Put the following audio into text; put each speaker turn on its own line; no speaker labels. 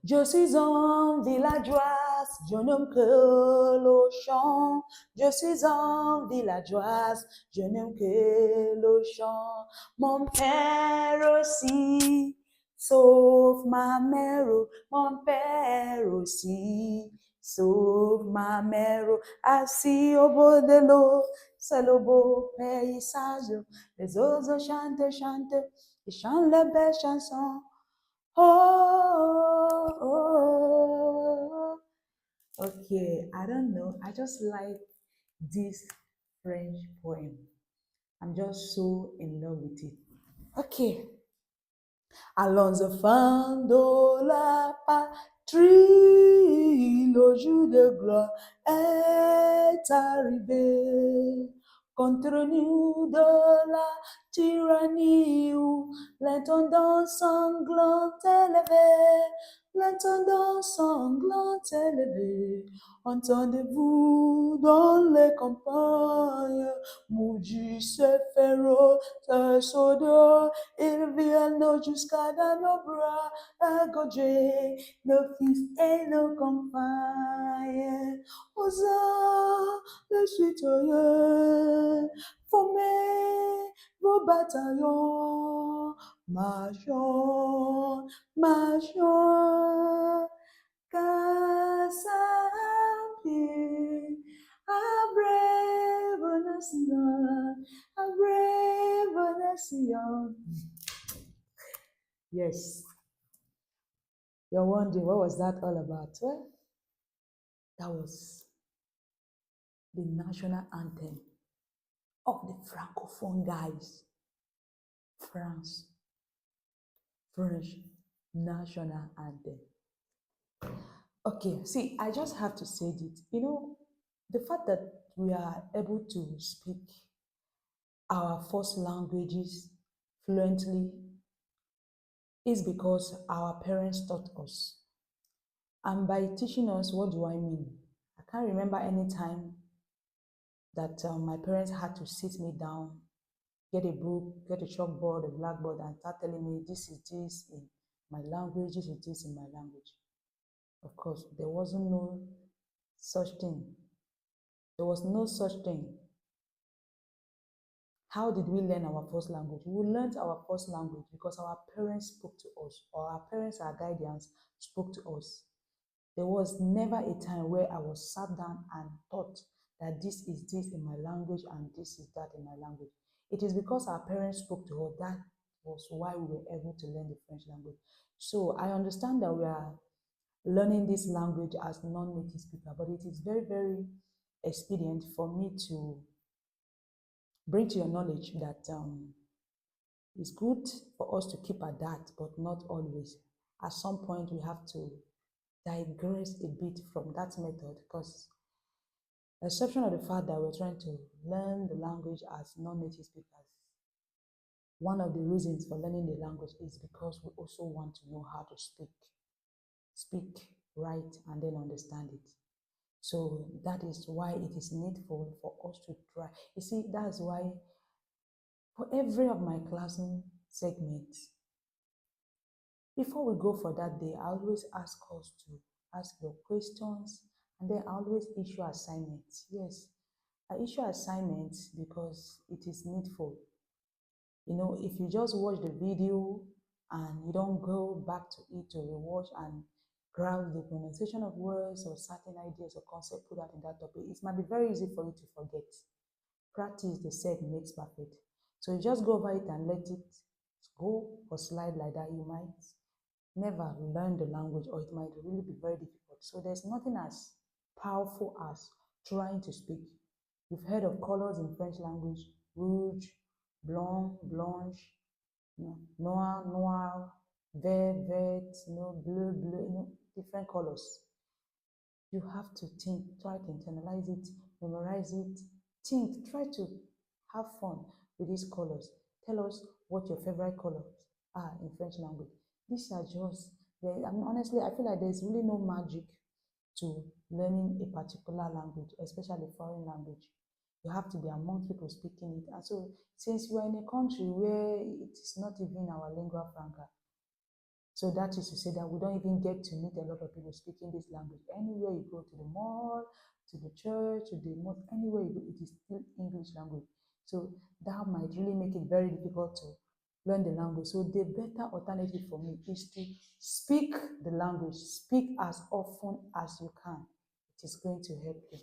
Je suis un villageoise, je n'aime que le chant. Je suis un villageoise, je n'aime que le chant. Mon père aussi, sauf ma mère, mon père aussi, sauf ma mère. Assis au bord de l'eau, c'est le beau paysage. Les oiseaux chantent, chantent, ils chantent les belles chansons. Oh, oh, oh. Okay, I don't know. I just like this French poem. I'm just so in love with it. Okay. Allons enfants de la patrie, le jour de gloire est arrivé. Contre nous de la tyrannie où l'intendant sanglant élevé, l'intendant sanglant élevé. Entendez-vous dans les campagnes, maudits et féroces soldats, ils viennent jusqu'à dans nos bras, égorger nos fils et nos compagnes. Osons les citoyens, formez vos bataillons, marchons, marchons, Kasapi, a brave nation, a brave nation. Yes, you're wondering what was that all about? Well, that was the national anthem of the Francophone guys, France, French national anthem. Okay, see, I just have to say it. The fact that we are able to speak our first languages fluently is because our parents taught us. And by teaching us, what do I mean? I can't remember any time that my parents had to sit me down, get a book, get a chalkboard, a blackboard, and start telling me this is this in my language, this is this in my language. Of course, there wasn't no such thing. There was no such thing. How did we learn our first language? We learned our first language because our parents spoke to us, or our parents, our guardians, spoke to us. There was never a time where I was sat down and taught that this is this in my language and this is that in my language. It is because our parents spoke to us that was why we were able to learn the French language. So I understand that we are learning this language as non-native speaker, but it is very, very expedient for me to bring to your knowledge that it's good for us to keep at that, but not always. At some point, we have to digress a bit from that method because, exception of the fact that we're trying to learn the language as non-native speakers, one of the reasons for learning the language is because we also want to know how to speak right, and then understand it. So that is why it is needful for us to try. You see, that's why for every of my classroom segments, before we go for that day, I always ask us to ask your questions, and then I always issue assignments. Yes, I issue assignments because it is needful. If you just watch the video and you don't go back to it to rewatch and grab the pronunciation of words or certain ideas or concepts put out in that topic, it might be very easy for you to forget. Practice, they said, makes perfect. So you just go over it and let it go or slide like that. You might never learn the language, or it might really be very difficult. So there's nothing as powerful as trying to speak. You've heard of colors in French language: rouge, blanc, blanche, noir, noir, vert, vert, bleu, bleu, different colors. You have to think, try to internalize it, memorize it, think, try to have fun with these colors. Tell us what your favorite colors are in French language. These are just, honestly, I feel like there's really no magic to learning a particular language, especially a foreign language. You have to be among people speaking it. And so, since we're in a country where it is not even our lingua franca, So that is to say that we don't even get to meet a lot of people speaking this language. Anywhere you go, to the mall, to the church, to the mosque, anywhere you go, it is still English language. So that might really make it very difficult to learn the language. So the better alternative for me is to speak the language. Speak as often as you can. It is going to help you.